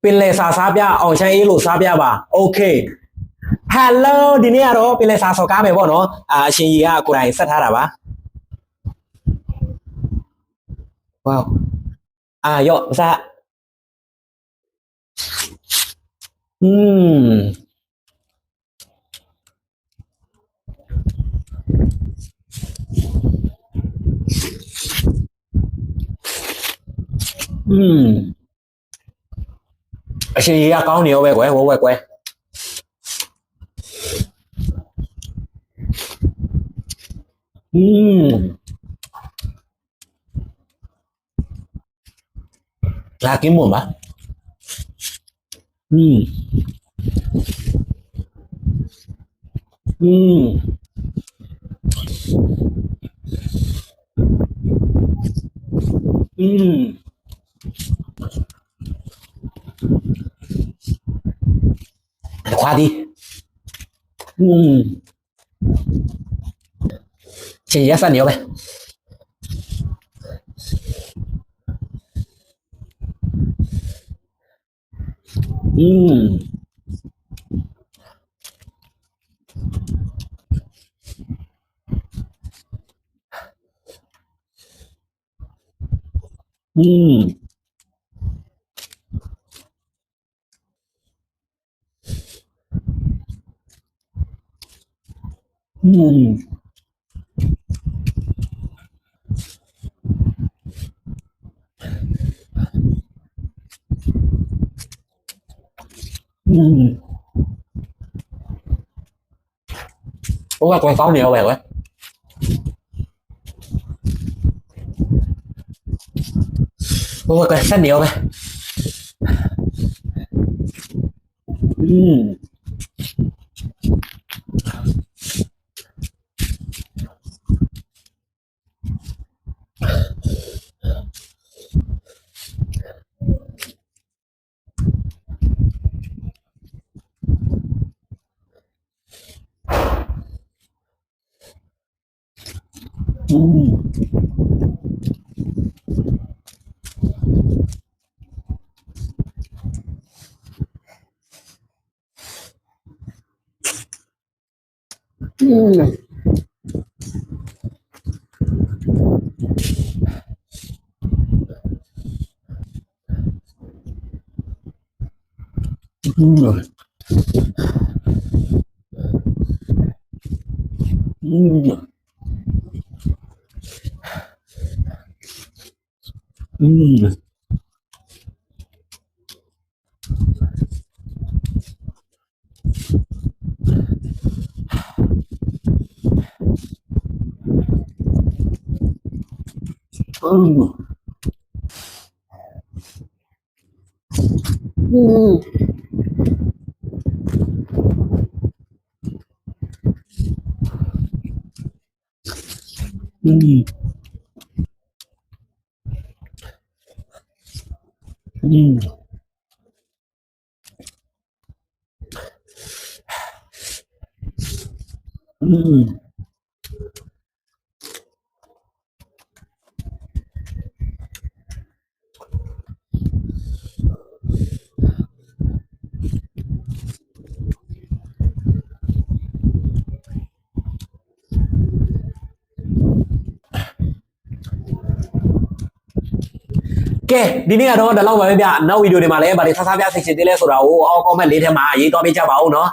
เป็นเลซาซาบยาเอาใช้อีลูซาบยาบ่าโอเคฮัลโหลဒီနေ့ကတော့เป็นเลซาဆော်ကားမယ်ပေါ့နော်အရှင်ကြီးကကိုယ်တိုင်ဆက်ထားတာပါဝေါရော့စအရှင်ကြီးကကောင်းနေရောပဲကွယ်ဝဲကွယ်လာกินหมดปะခွာဒီရှင်ရစနေရောပဲโอ้ยquay pháo nhiều vậy quay ôi quay rất nhiều vậyကဲဒီနေ့ကတော့ဒီလောက်ပါပဲဗျနောက်ဗီဒီယိုတွေမှာလည်းဗာတွေဆဆပြစိတ်ချင်သေးလဲဆိုတာကိုအောက် comment လေးထဲမှာရေးသွားပေးကြပါဦးเนาะ